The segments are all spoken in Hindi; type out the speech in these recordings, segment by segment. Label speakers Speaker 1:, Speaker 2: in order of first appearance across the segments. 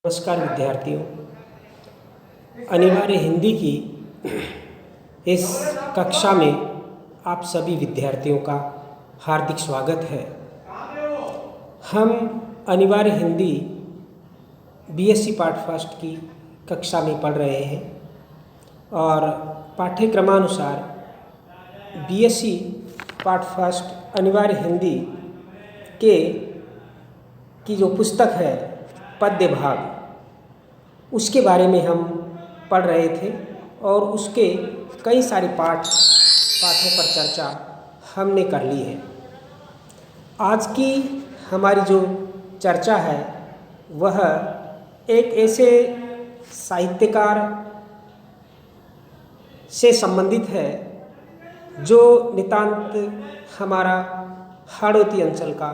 Speaker 1: नमस्कार विद्यार्थियों। अनिवार्य हिंदी की इस कक्षा में आप सभी विद्यार्थियों का हार्दिक स्वागत है। हम अनिवार्य हिंदी बीएससी पार्ट फर्स्ट की कक्षा में पढ़ रहे हैं और पाठ्यक्रमानुसार बीएससी पार्ट फर्स्ट अनिवार्य हिंदी की जो पुस्तक है पद्य भाग, उसके बारे में हम पढ़ रहे थे और उसके कई सारे पाठों पर चर्चा हमने कर ली है। आज की हमारी जो चर्चा है वह एक ऐसे साहित्यकार से संबंधित है जो नितांत हमारा हाड़ौती अंचल का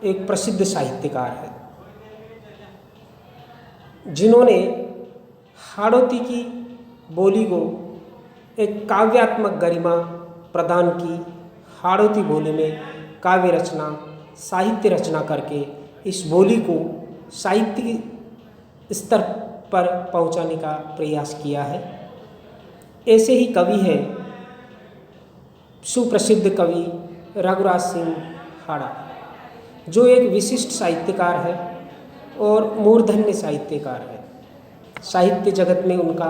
Speaker 1: एक प्रसिद्ध साहित्यकार है, जिन्होंने हाड़ौती की बोली को एक काव्यात्मक गरिमा प्रदान की। हाड़ौती बोली में काव्य रचना, साहित्य रचना करके इस बोली को साहित्यिक स्तर पर पहुंचाने का प्रयास किया है। ऐसे ही कवि हैं सुप्रसिद्ध कवि रघुराज सिंह हाड़ा, जो एक विशिष्ट साहित्यकार है और मूर्धन्य साहित्यकार है। साहित्य जगत में उनका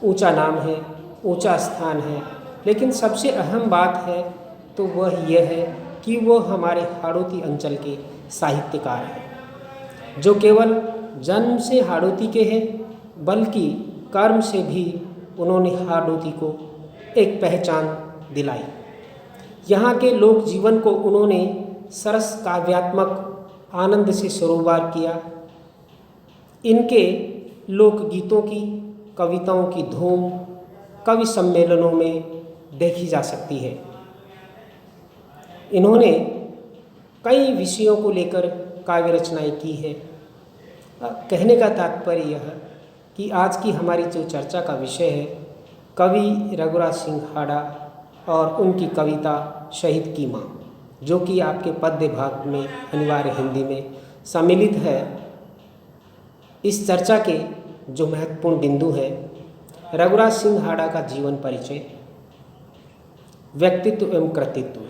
Speaker 1: ऊंचा नाम है, ऊंचा स्थान है, लेकिन सबसे अहम बात है तो वह यह है कि वो हमारे हाड़ौती अंचल के साहित्यकार हैं, जो केवल जन्म से हाड़ौती के हैं बल्कि कर्म से भी उन्होंने हाड़ौती को एक पहचान दिलाई। यहाँ के लोक जीवन को उन्होंने सरस काव्यात्मक आनंद से सरोवर किया। इनके लोकगीतों की, कविताओं की धूम कवि सम्मेलनों में देखी जा सकती है। इन्होंने कई विषयों को लेकर काव्य रचनाएं की है। कहने का तात्पर्य यह कि आज की हमारी जो चर्चा का विषय है कवि रघुराज सिंह हाड़ा और उनकी कविता शहीद की माँ, जो कि आपके पद्य भाग में अनिवार्य हिंदी में सम्मिलित है। इस चर्चा के जो महत्वपूर्ण बिंदु हैं, रघुराज सिंह हाड़ा का जीवन परिचय, व्यक्तित्व एवं कृतित्व,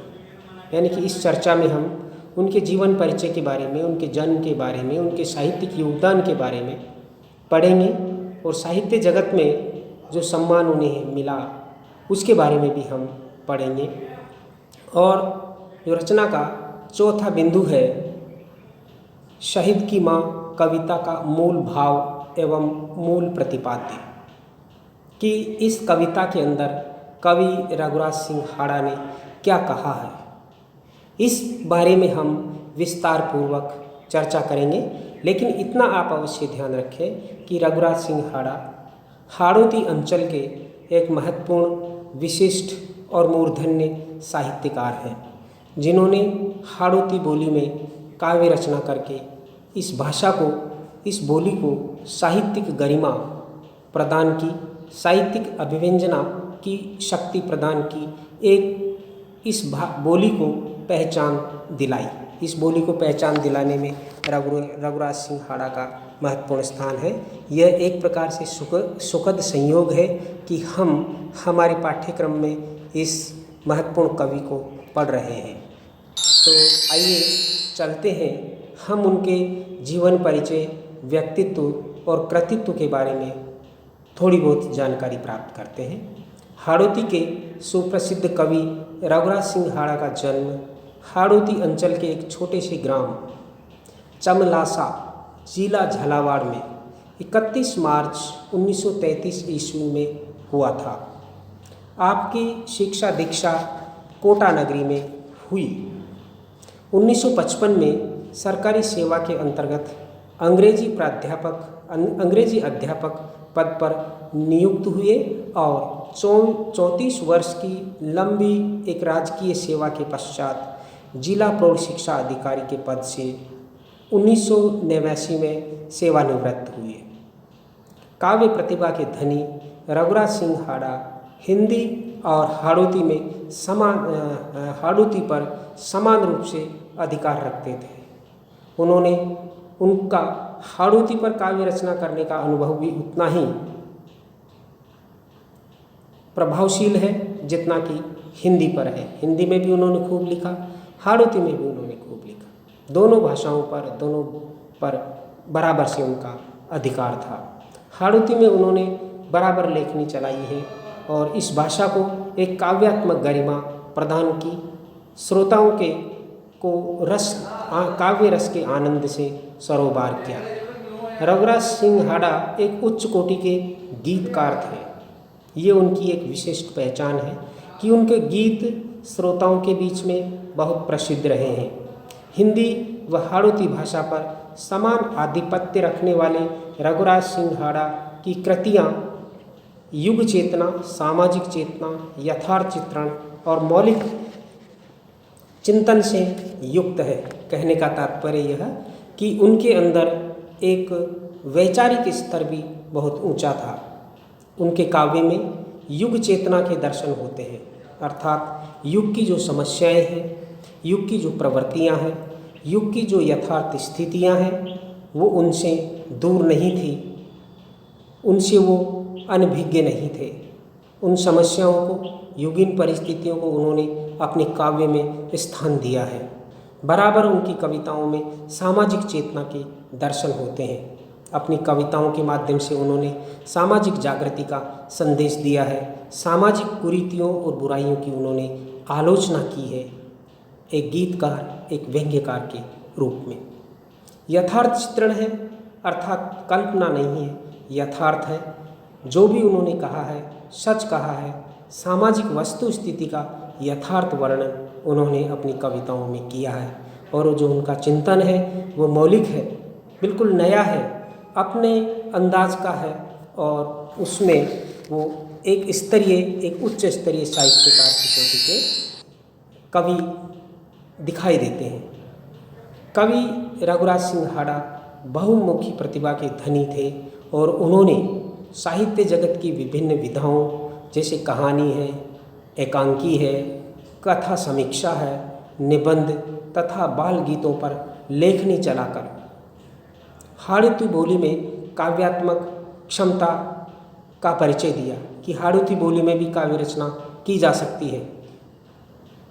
Speaker 1: यानी कि इस चर्चा में हम उनके जीवन परिचय के बारे में, उनके जन्म के बारे में, उनके साहित्यिक योगदान के बारे में पढ़ेंगे और साहित्य जगत में जो सम्मान उन्हें मिला उसके बारे में भी हम पढ़ेंगे। और जो रचना का चौथा बिंदु है शहीद की माँ कविता का मूल भाव एवं मूल प्रतिपाद्य, कि इस कविता के अंदर कवि रघुराज सिंह हाड़ा ने क्या कहा है, इस बारे में हम विस्तार पूर्वक चर्चा करेंगे। लेकिन इतना आप अवश्य ध्यान रखें कि रघुराज सिंह हाड़ा हाड़ौती अंचल के एक महत्वपूर्ण, विशिष्ट और मूर्धन्य साहित्यकार हैं, जिन्होंने हाड़ौती बोली में काव्य रचना करके इस भाषा को, इस बोली को साहित्यिक गरिमा प्रदान की, साहित्यिक अभिव्यंजना की शक्ति प्रदान की, एक इस बोली को पहचान दिलाई। इस बोली को पहचान दिलाने में रघुराज सिंह हाड़ा का महत्वपूर्ण स्थान है। यह एक प्रकार से सुखद संयोग है कि हम हमारे पाठ्यक्रम में इस महत्वपूर्ण कवि को पढ़ रहे हैं। तो आइए चलते हैं, हम उनके जीवन परिचय, व्यक्तित्व और कृतित्व के बारे में थोड़ी बहुत जानकारी प्राप्त करते हैं। हाड़ौती के सुप्रसिद्ध कवि रघुराज सिंह हाड़ा का जन्म हाड़ौती अंचल के एक छोटे से ग्राम चमलासा, जिला झालावाड़ में 31 मार्च 1933 ईस्वी में हुआ था। आपकी शिक्षा दीक्षा कोटा नगरी में हुई। 1955 में सरकारी सेवा के अंतर्गत अंग्रेजी अध्यापक पद पर नियुक्त हुए और 34 वर्ष की लंबी एक राजकीय सेवा के पश्चात जिला प्रौढ़ शिक्षा अधिकारी के पद से 1989 में सेवानिवृत्त हुए। काव्य प्रतिभा के धनी रघुराज सिंह हाड़ा हिंदी और हाड़ौती पर समान रूप से अधिकार रखते थे। उनका हाड़ौती पर काव्य रचना करने का अनुभव भी उतना ही प्रभावशील है जितना कि हिंदी पर है। हिंदी में भी उन्होंने खूब लिखा, हाड़ौती में भी उन्होंने खूब लिखा। दोनों भाषाओं पर, दोनों पर बराबर से उनका अधिकार था। हाड़ौती में उन्होंने बराबर लेखनी चलाई है और इस भाषा को एक काव्यात्मक गरिमा प्रदान की, श्रोताओं के को काव्य रस के आनंद से सरोबार किया। रघुराज सिंह हाड़ा एक उच्च कोटि के गीतकार थे। ये उनकी एक विशिष्ट पहचान है कि उनके गीत श्रोताओं के बीच में बहुत प्रसिद्ध रहे हैं। हिंदी व हाड़ौती भाषा पर समान आधिपत्य रखने वाले रघुराज सिंह हाड़ा की कृतियाँ युग चेतना, सामाजिक चेतना, यथार्थ चित्रण और मौलिक चिंतन से युक्त है। कहने का तात्पर्य यह कि उनके अंदर एक वैचारिक स्तर भी बहुत ऊंचा था। उनके काव्य में युग चेतना के दर्शन होते हैं, अर्थात युग की जो समस्याएं हैं, युग की जो प्रवृत्तियां हैं, युग की जो यथार्थ स्थितियां हैं, वो उनसे दूर नहीं थी, उनसे वो अनभिज्ञ नहीं थे। उन समस्याओं को, युगीन परिस्थितियों को उन्होंने अपने काव्य में स्थान दिया है। बराबर उनकी कविताओं में सामाजिक चेतना के दर्शन होते हैं। अपनी कविताओं के माध्यम से उन्होंने सामाजिक जागृति का संदेश दिया है। सामाजिक कुरीतियों और बुराइयों की उन्होंने आलोचना की है, एक गीतकार, एक व्यंग्यकार के रूप में। यथार्थ चित्रण है, अर्थात कल्पना नहीं है, यथार्थ है। जो भी उन्होंने कहा है, सच कहा है। सामाजिक वस्तु स्थिति का यथार्थ वर्णन उन्होंने अपनी कविताओं में किया है और जो उनका चिंतन है वो मौलिक है, बिल्कुल नया है, अपने अंदाज का है और उसमें वो एक उच्च स्तरीय साहित्यकार की कोटि के कवि दिखाई देते हैं। कवि रघुराज सिंह हाड़ा बहुमुखी प्रतिभा के धनी थे और उन्होंने साहित्य जगत की विभिन्न विधाओं जैसे कहानी है, एकांकी है, कथा समीक्षा है, निबंध तथा बाल गीतों पर लेखनी चलाकर हाड़ौती बोली में काव्यात्मक क्षमता का परिचय दिया कि हाड़ौती बोली में भी काव्य रचना की जा सकती है।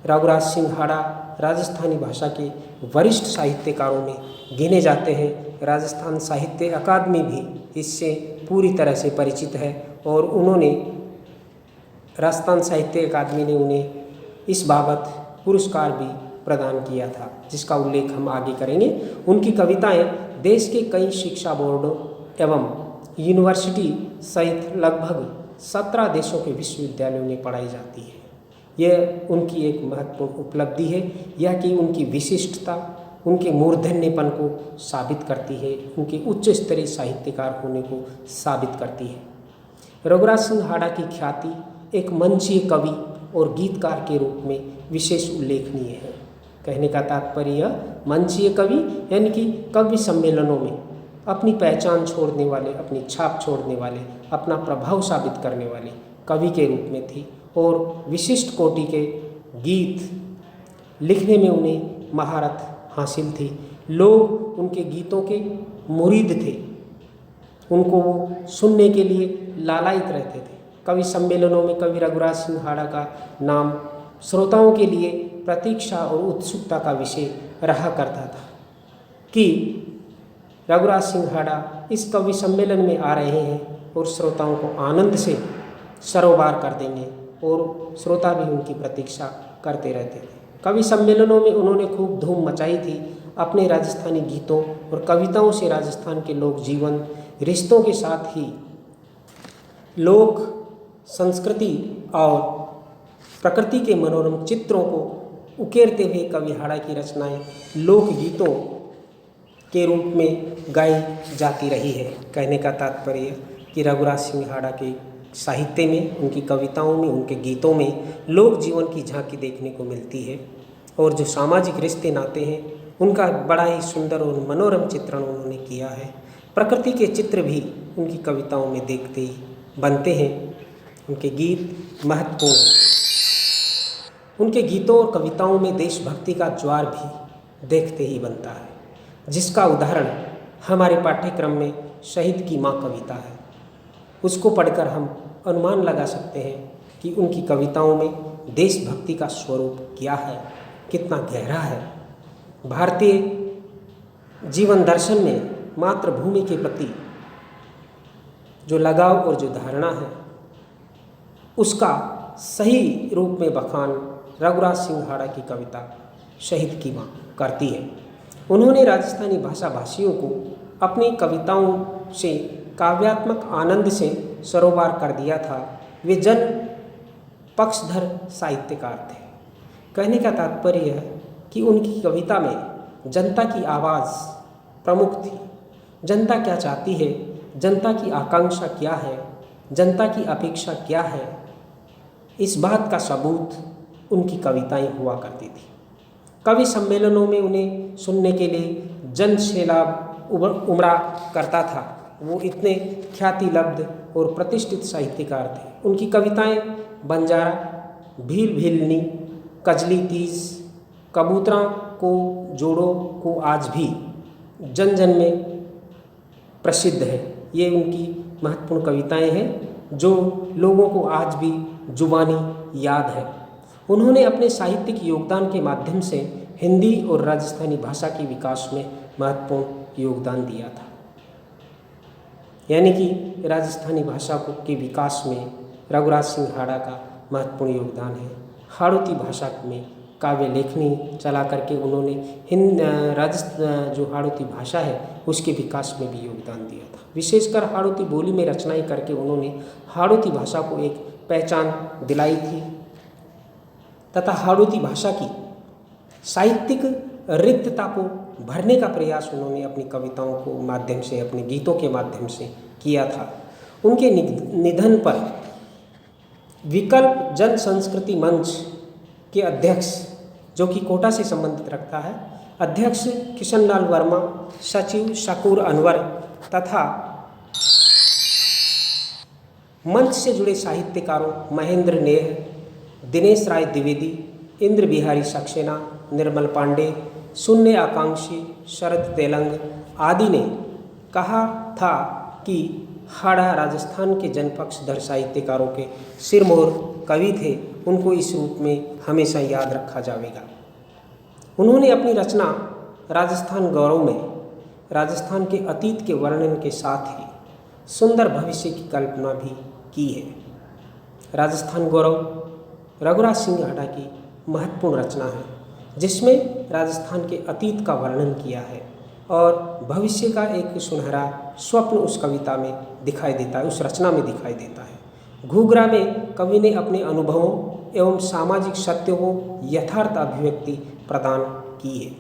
Speaker 1: रघुराज सिंह हाड़ा राजस्थानी भाषा के वरिष्ठ साहित्यकारों में गिने जाते हैं। राजस्थान साहित्य अकादमी भी इससे पूरी तरह से परिचित है और उन्होंने राजस्थान साहित्य अकादमी ने उन्हें इस बाबत पुरस्कार भी प्रदान किया था, जिसका उल्लेख हम आगे करेंगे। उनकी कविताएं देश के कई शिक्षा बोर्डों एवं यूनिवर्सिटी सहित लगभग 17 देशों के विश्वविद्यालयों में पढ़ाई जाती है। यह उनकी एक महत्वपूर्ण उपलब्धि है, यह कि उनकी विशिष्टता उनके मूर्धन्यपन को साबित करती है, उनके उच्च स्तरीय साहित्यकार होने को साबित करती है। रघुराज सिंह हाड़ा की ख्याति एक मंचीय कवि और गीतकार के रूप में विशेष उल्लेखनीय है। कहने का तात्पर्य मंचीय कवि यानी कि कवि सम्मेलनों में अपनी पहचान छोड़ने वाले, अपनी छाप छोड़ने वाले, अपना प्रभाव साबित करने वाले कवि के रूप में थी और विशिष्ट कोटि के गीत लिखने में उन्हें महारत हासिल थी। लोग उनके गीतों के मुरीद थे, उनको वो सुनने के लिए लालायित रहते थे। कवि सम्मेलनों में कवि रघुराज सिंह हाड़ा का नाम श्रोताओं के लिए प्रतीक्षा और उत्सुकता का विषय रहा करता था कि रघुराज सिंह हाड़ा इस कवि सम्मेलन में आ रहे हैं और श्रोताओं को आनंद से सरोबार कर देंगे और श्रोता भी उनकी प्रतीक्षा करते रहते थे। कवि सम्मेलनों में उन्होंने खूब धूम मचाई थी। अपने राजस्थानी गीतों और कविताओं से राजस्थान के लोक जीवन, रिश्तों के साथ ही लोक संस्कृति और प्रकृति के मनोरम चित्रों को उकेरते हुए कवि हाड़ा की रचनाएं लोकगीतों के रूप में गाई जाती रही है। कहने का तात्पर्य कि रघुराज सिंह हाड़ा के साहित्य में, उनकी कविताओं में, उनके गीतों में लोक जीवन की झांकी देखने को मिलती है और जो सामाजिक रिश्ते नाते हैं उनका बड़ा ही सुंदर और मनोरम चित्रण उन्होंने किया है। प्रकृति के चित्र भी उनकी कविताओं में देखते ही बनते हैं। उनके गीत महत्वपूर्ण हैं। उनके गीतों और कविताओं में देशभक्ति का ज्वार भी देखते ही बनता है, जिसका उदाहरण हमारे पाठ्यक्रम में शहीद की माँ कविता है। उसको पढ़कर हम अनुमान लगा सकते हैं कि उनकी कविताओं में देशभक्ति का स्वरूप क्या है, कितना गहरा है। भारतीय जीवन दर्शन में मातृभूमि के प्रति जो लगाव और जो धारणा है, उसका सही रूप में बखान रघुराज सिंह हाड़ा की कविता शहीद की माँ करती है। उन्होंने राजस्थानी भाषा भाषियों को अपनी कविताओं से काव्यात्मक आनंद से सरोबार कर दिया था। वे जन पक्षधर साहित्यकार थे। कहने का तात्पर्य है कि उनकी कविता में जनता की आवाज़ प्रमुख थी। जनता क्या चाहती है, जनता की आकांक्षा क्या है, जनता की अपेक्षा क्या है, इस बात का सबूत उनकी कविताएं हुआ करती थी। कवि सम्मेलनों में उन्हें सुनने के लिए जन सैलाब उमड़ा करता था। वो इतने ख्याति लब्ध और प्रतिष्ठित साहित्यकार थे। उनकी कविताएं बंजारा, भील भीलनी, कजली तीज, कबूतरा को जोड़ो को आज भी जन जन में प्रसिद्ध है। ये उनकी महत्वपूर्ण कविताएं हैं जो लोगों को आज भी जुबानी याद है। उन्होंने अपने साहित्यिक योगदान के माध्यम से हिंदी और राजस्थानी भाषा के विकास में महत्वपूर्ण योगदान दिया था। यानी कि राजस्थानी भाषा के विकास में रघुराज सिंह हाड़ा का महत्वपूर्ण योगदान है। हाड़ौती भाषा में काव्य लेखनी चला करके उन्होंने जो हाड़ौती भाषा है उसके विकास में भी योगदान दिया था। विशेषकर हाड़ौती बोली में रचनाएं करके उन्होंने हाड़ौती भाषा को एक पहचान दिलाई थी तथा हाड़ौती भाषा की साहित्यिक रिक्तता को भरने का प्रयास उन्होंने अपनी कविताओं को माध्यम से, अपने गीतों के माध्यम से किया था। उनके निधन पर विकल्प जन संस्कृति मंच के अध्यक्ष, जो कि कोटा से संबंधित रखता है, अध्यक्ष किशन लाल वर्मा, सचिव शकूर अनवर तथा मंच से जुड़े साहित्यकारों महेंद्र नेह, दिनेश राय द्विवेदी, इंद्र बिहारी सक्सेना, निर्मल पांडे, शून्य आकांक्षी, शरद तेलंग आदि ने कहा था कि हाड़ा राजस्थान के जनपक्षधर साहित्यकारों के सिरमौर कवि थे। उनको इस रूप में हमेशा याद रखा जाएगा। उन्होंने अपनी रचना राजस्थान गौरव में राजस्थान के अतीत के वर्णन के साथ ही सुंदर भविष्य की कल्पना भी की है। राजस्थान गौरव रघुराज सिंह हाड़ा की महत्वपूर्ण रचना है जिसमें राजस्थान के अतीत का वर्णन किया है और भविष्य का एक सुनहरा स्वप्न उस कविता में दिखाई देता है, उस रचना में दिखाई देता है। घूघरा में कवि ने अपने अनुभवों एवं सामाजिक सत्यों को यथार्थ अभिव्यक्ति प्रदान की है।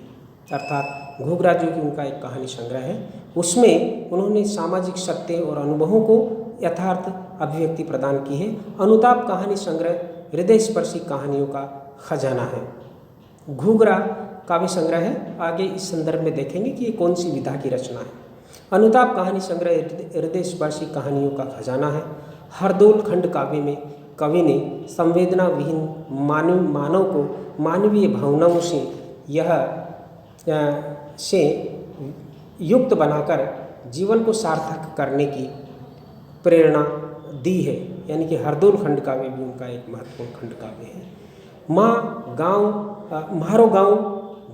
Speaker 1: अर्थात घूघरा जो कि उनका एक कहानी संग्रह है, उसमें उन्होंने सामाजिक सत्य और अनुभवों को यथार्थ अभिव्यक्ति प्रदान की है। अनुताप कहानी संग्रह हृदय स्पर्शी कहानियों का खजाना है। घूघरा काव्य संग्रह है। आगे इस संदर्भ में देखेंगे कि ये कौन सी विधा की रचना है। अनुताप कहानी संग्रह हृदय स्पर्शी कहानियों का खजाना है। हरदोल खंड काव्य में कवि ने संवेदना विहीन मानव को मानवीय भावनाओं से युक्त बनाकर जीवन को सार्थक करने की प्रेरणा दी है। यानी कि हरदोल खंड काव्य भी उनका एक महत्वपूर्ण खंड काव्य है। म्हारो गाँव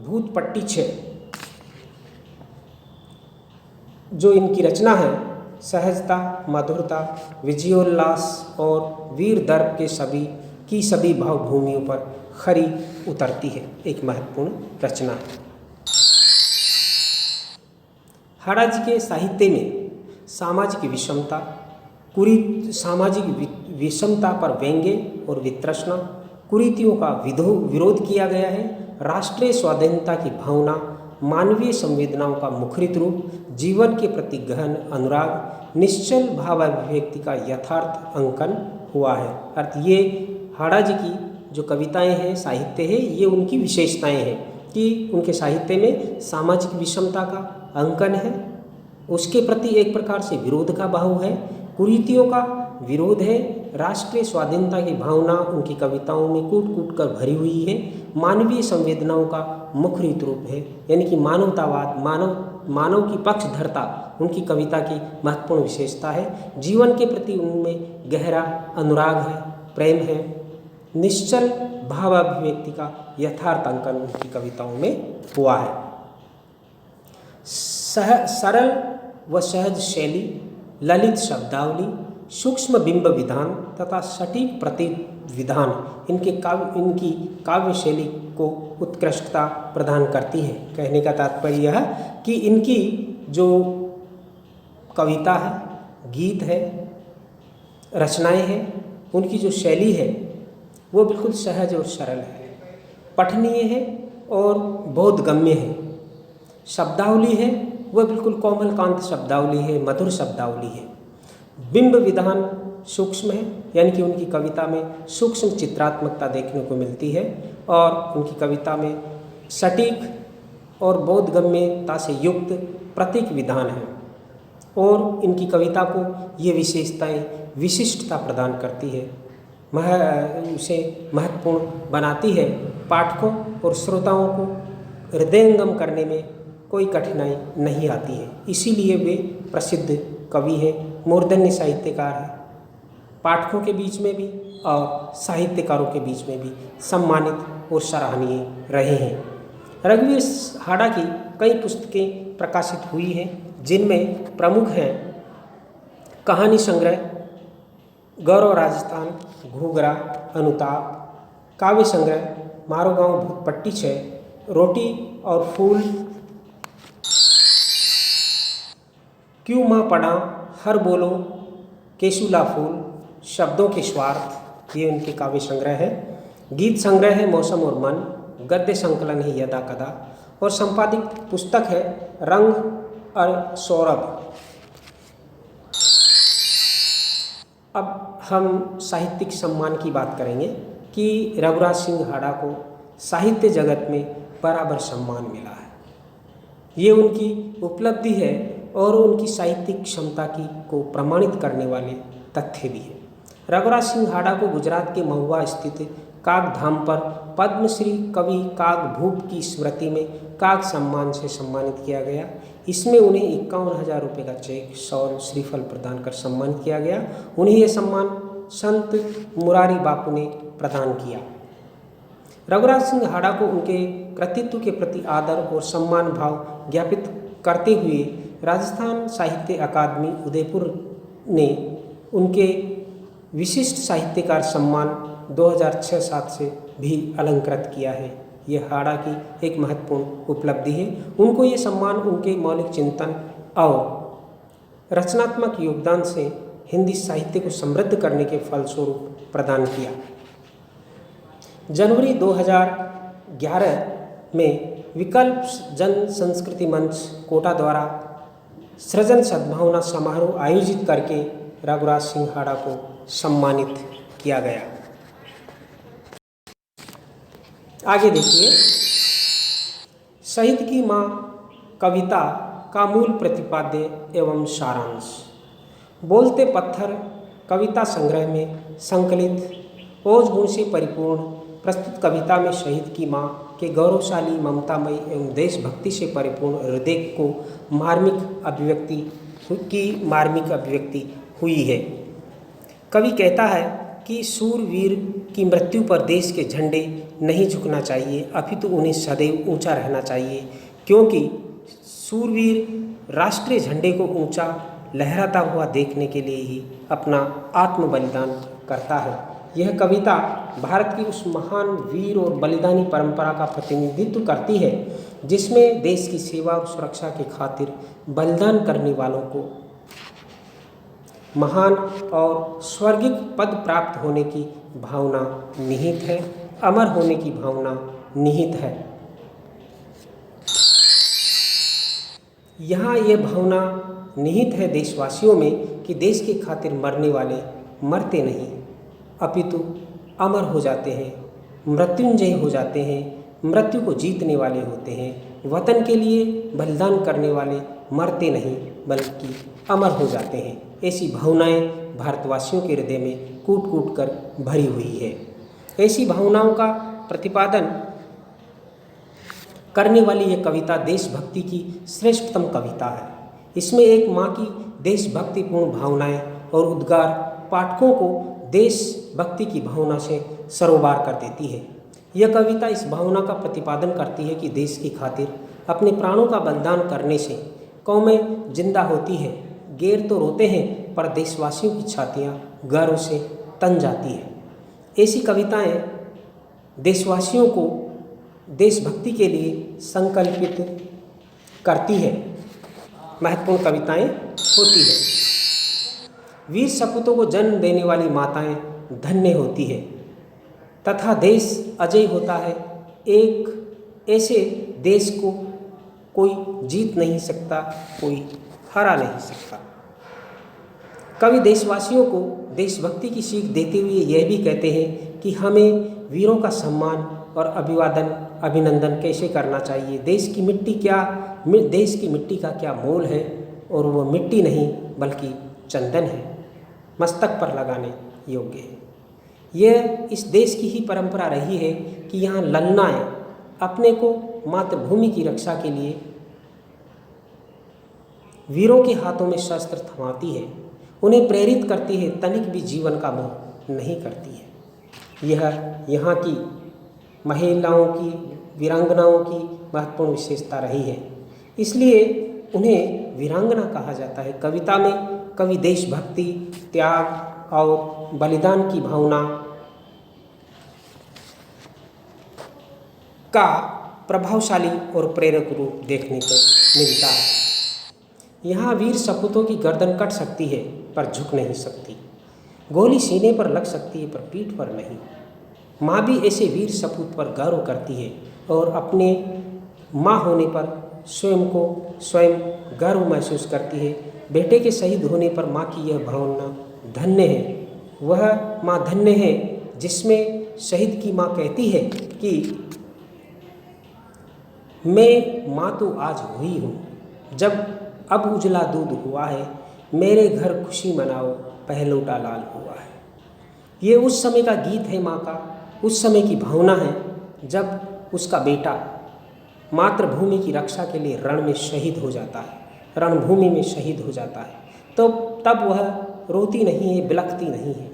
Speaker 1: भूत पट्टी 6 जो इनकी रचना है, सहजता, मधुरता, विजयोल्लास और वीर दर्प के सभी भावभूमियों पर खरी उतरती है। एक महत्वपूर्ण रचना है। हाड़ा जी के साहित्य में सामाजिक विषमता पर व्यंग्य और वितृष्णा, कुरीतियों का विरोध किया गया है। राष्ट्रीय स्वाधीनता की भावना, मानवीय संवेदनाओं का मुखरित रूप, जीवन के प्रति गहन अनुराग, निश्चल भावाभिव्यक्ति का यथार्थ अंकन हुआ है। अर्थ ये हाड़ा जी की जो कविताएं हैं, साहित्य है, ये उनकी विशेषताएं हैं कि उनके साहित्य में सामाजिक विषमता का अंकन है, उसके प्रति एक प्रकार से विरोध का भाव है, कुरीतियों का विरोध है, राष्ट्रीय स्वाधीनता की भावना उनकी कविताओं में कूट कूट कर भरी हुई है, मानवीय संवेदनाओं का मुखरित रूप है। यानी कि मानवतावाद, मानव मानव की पक्षधरता उनकी कविता की महत्वपूर्ण विशेषता है। जीवन के प्रति उनमें गहरा अनुराग है, प्रेम है। निश्चल भाव अभिव्यक्ति का यथार्थ अंकन उनकी कविताओं में हुआ है। सरल व सहज शैली, ललित शब्दावली, सूक्ष्म बिंब विधान तथा सटीक प्रतीक विधान इनकी काव्य शैली को उत्कृष्टता प्रदान करती है। कहने का तात्पर्य यह है कि इनकी जो कविता है, गीत है, रचनाएं हैं, उनकी जो शैली है वो बिल्कुल सहज और सरल है, पठनीय है और बोधगम्य है। शब्दावली है वह बिल्कुल कोमलकांत शब्दावली है, मधुर शब्दावली है। बिंब विधान सूक्ष्म है, यानी कि उनकी कविता में सूक्ष्म चित्रात्मकता देखने को मिलती है और उनकी कविता में सटीक और बोधगम्यता से युक्त प्रतीक विधान है और इनकी कविता को ये विशेषताएं विशिष्टता प्रदान करती है, उसे महत्वपूर्ण बनाती है। पाठकों और श्रोताओं को हृदयंगम करने में कोई कठिनाई नहीं आती है, इसीलिए वे प्रसिद्ध कवि हैं, मूर्धन्य साहित्यकार हैं। पाठकों के बीच में भी और साहित्यकारों के बीच में भी सम्मानित और सराहनीय रहे हैं। रघुवीर हाड़ा की कई पुस्तकें प्रकाशित हुई हैं, जिनमें प्रमुख हैं कहानी संग्रह गौरव राजस्थान, घूघरा, अनुताप, काव्य संग्रह मारो गाँव भूतपट्टी 6, रोटी और फूल, क्यों माँ पढ़ा, हर बोलो, केशुला फूल, शब्दों के स्वार्थ, ये उनके काव्य संग्रह है। गीत संग्रह है मौसम और मन, गद्य संकलन है यदा कदा और संपादित पुस्तक है रंग और सौरभ। अब हम साहित्यिक सम्मान की बात करेंगे कि रघुराज सिंह हाड़ा को साहित्य जगत में बराबर सम्मान मिला है। ये उनकी उपलब्धि है और उनकी साहित्यिक क्षमता को प्रमाणित करने वाले तथ्य भी हैं। रघुराज सिंह हाड़ा को गुजरात के महुआ स्थित काग धाम पर पद्मश्री कवि काग भूप की स्मृति में काग सम्मान से सम्मानित किया गया। इसमें उन्हें 51,000 रुपये का चेक, शॉल, श्रीफल प्रदान कर सम्मानित किया गया। उन्हें यह सम्मान संत मुरारी बापू ने प्रदान किया। रघुराज सिंह हाड़ा को उनके कृतित्व के प्रति आदर और सम्मान भाव ज्ञापित करते हुए राजस्थान साहित्य अकादमी उदयपुर ने उनके विशिष्ट साहित्यकार सम्मान 2006-07 से भी अलंकृत किया है। यह हाड़ा की एक महत्वपूर्ण उपलब्धि है। उनको ये सम्मान उनके मौलिक चिंतन और रचनात्मक योगदान से हिंदी साहित्य को समृद्ध करने के फलस्वरूप प्रदान किया। जनवरी 2011 में विकल्प जन संस्कृति मंच कोटा द्वारा सृजन सद्भावना समारोह आयोजित करके रघुराज सिंह हाड़ा को सम्मानित किया गया। आगे देखिए, साहित्य की माँ कविता का मूल प्रतिपाद्य एवं सारांश। बोलते पत्थर कविता संग्रह में संकलित ओज गुण से परिपूर्ण प्रस्तुत कविता में शहीद की माँ के गौरवशाली, ममतामयी एवं देशभक्ति से परिपूर्ण हृदय को मार्मिक अभिव्यक्ति हुई है। कवि कहता है कि सूरवीर की मृत्यु पर देश के झंडे नहीं झुकना चाहिए, अपितु उन्हें सदैव ऊंचा रहना चाहिए, क्योंकि सूरवीर राष्ट्रीय झंडे को ऊंचा लहराता हुआ देखने के लिए ही अपना आत्म बलिदान करता है। यह कविता भारत की उस महान वीर और बलिदानी परंपरा का प्रतिनिधित्व करती है जिसमें देश की सेवा और सुरक्षा की खातिर बलिदान करने वालों को महान और स्वर्गिक पद प्राप्त होने की भावना निहित है, अमर होने की भावना निहित है। यहाँ ये भावना निहित है देशवासियों में कि देश की खातिर मरने वाले मरते नहीं, अपितु अमर हो जाते हैं, मृत्युंजय हो जाते हैं, मृत्यु को जीतने वाले होते हैं। वतन के लिए बलिदान करने वाले मरते नहीं बल्कि अमर हो जाते हैं। ऐसी भावनाएं भारतवासियों के हृदय में कूट कूट कर भरी हुई है। ऐसी भावनाओं का प्रतिपादन करने वाली ये कविता देशभक्ति की श्रेष्ठतम कविता है। इसमें एक माँ की देशभक्तिपूर्ण भावनाएं और उद्गार पाठकों को देशभक्ति की भावना से सरोबार कर देती है। यह कविता इस भावना का प्रतिपादन करती है कि देश की खातिर अपने प्राणों का बलिदान करने से कौमें जिंदा होती है। गैर तो रोते हैं पर देशवासियों की छातियाँ गर्व से तन जाती है। ऐसी कविताएं देशवासियों को देशभक्ति के लिए संकल्पित करती है, महत्वपूर्ण कविताएं होती है। वीर सपूतों को जन्म देने वाली माताएं धन्य होती है तथा देश अजय होता है। एक ऐसे देश को कोई जीत नहीं सकता, कोई हरा नहीं सकता। कवि देशवासियों को देशभक्ति की सीख देते हुए यह भी कहते हैं कि हमें वीरों का सम्मान और अभिनंदन कैसे करना चाहिए। देश की मिट्टी का क्या मोल है, और वो मिट्टी नहीं बल्कि चंदन है, मस्तक पर लगाने योग्य है। यह इस देश की ही परंपरा रही है कि यहाँ ललनाएं अपने को मातृभूमि की रक्षा के लिए वीरों के हाथों में शस्त्र थमाती है, उन्हें प्रेरित करती है, तनिक भी जीवन का मोह नहीं करती है। यह यहाँ की महिलाओं की, वीरांगनाओं की महत्वपूर्ण विशेषता रही है, इसलिए उन्हें वीरांगना कहा जाता है। कविता में कवि देशभक्ति, त्याग और बलिदान की भावना का प्रभावशाली और प्रेरक रूप देखने को मिलता है। यहाँ वीर सपूतों की गर्दन कट सकती है पर झुक नहीं सकती, गोली सीने पर लग सकती है पर पीठ पर नहीं। माँ भी ऐसे वीर सपूत पर गर्व करती है और अपने माँ होने पर स्वयं गर्व महसूस करती है। बेटे के शहीद होने पर माँ की यह भावना धन्य है। वह माँ धन्य है जिसमें शहीद की माँ कहती है कि मैं माँ तो आज हुई हूँ, जब अब उजला दूध हुआ है, मेरे घर खुशी मनाओ, पहलोटा लाल हुआ है। ये उस समय का गीत है माँ का, उस समय की भावना है जब उसका बेटा मातृभूमि की रक्षा के लिए रण में शहीद हो जाता है, रणभूमि में शहीद हो जाता है। तो तब वह रोती नहीं है, बिलखती नहीं है,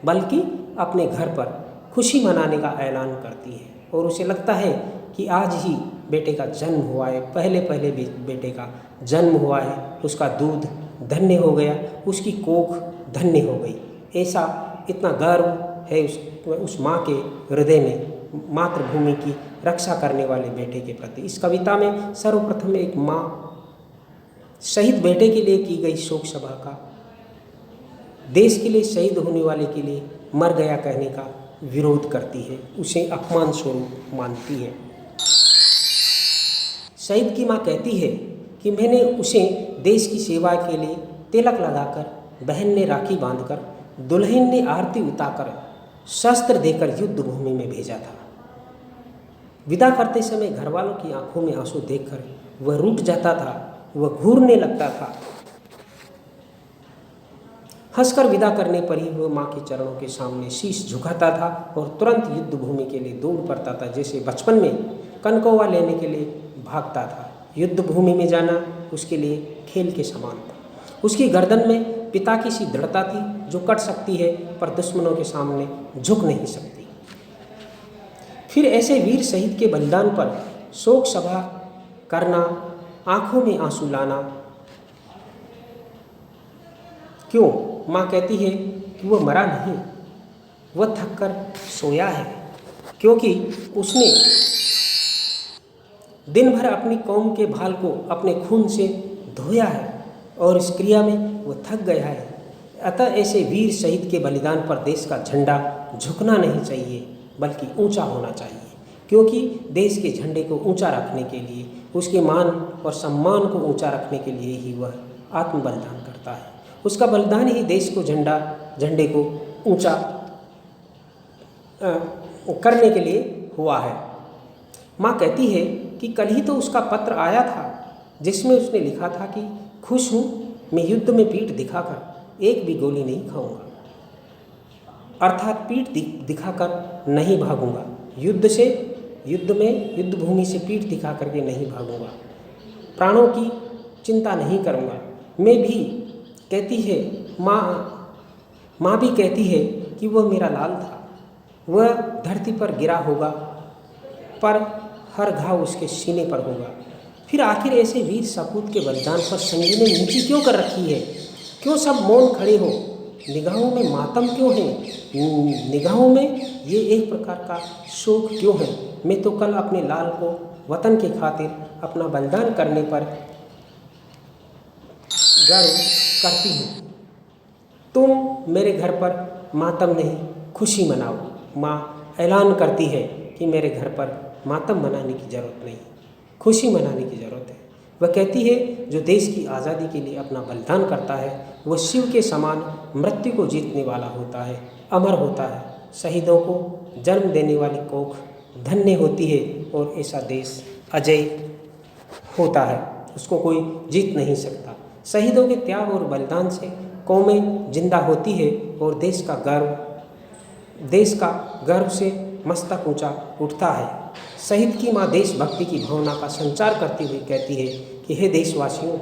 Speaker 1: बल्कि अपने घर पर खुशी मनाने का ऐलान करती है और उसे लगता है कि आज ही बेटे का जन्म हुआ है, पहले बेटे का जन्म हुआ है, उसका दूध धन्य हो गया, उसकी कोख धन्य हो गई। ऐसा इतना गर्व है उस माँ के हृदय में मातृभूमि की रक्षा करने वाले बेटे के प्रति। इस कविता में सर्वप्रथम एक माँ शहीद बेटे के लिए की गई शोक सभा का, देश के लिए शहीद होने वाले के लिए मर गया कहने का विरोध करती है, उसे अपमान स्वरूप मानती है। शहीद की माँ कहती है कि मैंने उसे देश की सेवा के लिए तिलक लगाकर, बहन ने राखी बांधकर, दुल्हन ने आरती उतारकर, शस्त्र देकर युद्ध भूमि में भेजा था। विदा करते समय घर वालों की आंखों में आंसू देखकर वह रूठ जाता था, वह घूरने लगता था। हंसकर विदा करने पर ही वह माँ के चरणों के सामने शीश झुकाता था और तुरंत युद्ध भूमि के लिए दौड़ पड़ता था, जैसे बचपन में कनकौवा लेने के लिए भागता था। युद्ध भूमि में जाना उसके लिए खेल के समान था। उसकी गर्दन में पिता की सी दृढ़ता थी जो कट सकती है पर दुश्मनों के सामने झुक नहीं सकती। फिर ऐसे वीर शहीद के बलिदान पर शोक सभा करना, आंखों में आंसू लाना क्यों? माँ कहती है कि वह मरा नहीं, वह थककर सोया है, क्योंकि उसने दिन भर अपनी कौम के भाल को अपने खून से धोया है और इस क्रिया में वह थक गया है। अतः ऐसे वीर शहीद के बलिदान पर देश का झंडा झुकना नहीं चाहिए बल्कि ऊंचा होना चाहिए, क्योंकि देश के झंडे को ऊंचा रखने के लिए, उसके मान और सम्मान को ऊंचा रखने के लिए ही वह आत्म बलिदान करता है। उसका बलिदान ही देश को झंडे को ऊंचा करने के लिए हुआ है। माँ कहती है कि कल ही तो उसका पत्र आया था जिसमें उसने लिखा था कि खुश हूँ, मैं युद्ध में पीठ दिखाकर एक भी गोली नहीं खाऊंगा, अर्थात पीठ दिखाकर नहीं भागूंगा, युद्ध से युद्ध में युद्ध भूमि से पीठ दिखा करके नहीं भागूंगा, प्राणों की चिंता नहीं करूंगा। मैं भी कहती है माँ भी कहती है कि वह मेरा लाल था, वह धरती पर गिरा होगा पर हर घाव उसके सीने पर होगा। फिर आखिर ऐसे वीर सपूत के बलिदान पर संगी ने नीची क्यों कर रखी है? क्यों सब मौन खड़े हो? निगाहों में मातम क्यों है? निगाहों में ये एक प्रकार का शोक क्यों है? मैं तो कल अपने लाल को वतन के खातिर अपना बलिदान करने पर गर्व करती हूँ। तुम मेरे घर पर मातम नहीं, खुशी मनाओ। माँ ऐलान करती है कि मेरे घर पर मातम मनाने की ज़रूरत नहीं, खुशी मनाने की ज़रूरत है। वह कहती है जो देश की आज़ादी के लिए अपना बलिदान करता है वह शिव के समान मृत्यु को जीतने वाला होता है, अमर होता है। शहीदों को जन्म देने वाली कोख धन्य होती है और ऐसा देश अजय होता है, उसको कोई जीत नहीं सकता। शहीदों के त्याग और बलिदान से कौमें जिंदा होती है और देश का गर्व से मस्तक ऊंचा उठता है। शहीद की माँ देशभक्ति की भावना का संचार करती हुई कहती है कि हे देशवासियों,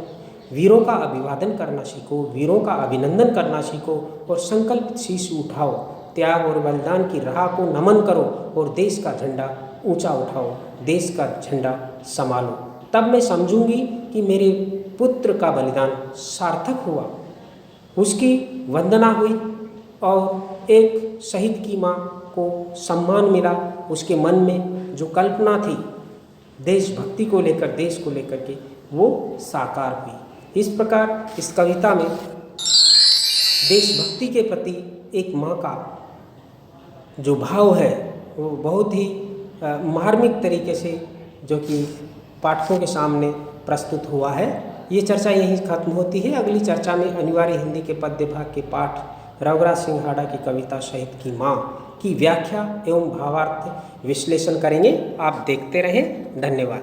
Speaker 1: वीरों का अभिवादन करना सीखो, वीरों का अभिनंदन करना सीखो और संकल्प शीश उठाओ, त्याग और बलिदान की राह को नमन करो और देश का झंडा ऊंचा उठाओ, देश का झंडा संभालो। तब मैं समझूंगी कि मेरे पुत्र का बलिदान सार्थक हुआ, उसकी वंदना हुई और एक शहीद की माँ को सम्मान मिला। उसके मन में जो कल्पना थी देशभक्ति को लेकर, देश को लेकर के, वो साकार हुई। इस प्रकार इस कविता में देशभक्ति के प्रति एक माँ का जो भाव है वो बहुत ही मार्मिक तरीके से जो कि पाठकों के सामने प्रस्तुत हुआ है। ये चर्चा यहीं खत्म होती है। अगली चर्चा में अनिवार्य हिंदी के पद्य भाग के पाठ रघुराज सिंह हाडा की कविता शहीद की माँ की व्याख्या एवं भावार्थ विश्लेषण करेंगे। आप देखते रहें। धन्यवाद।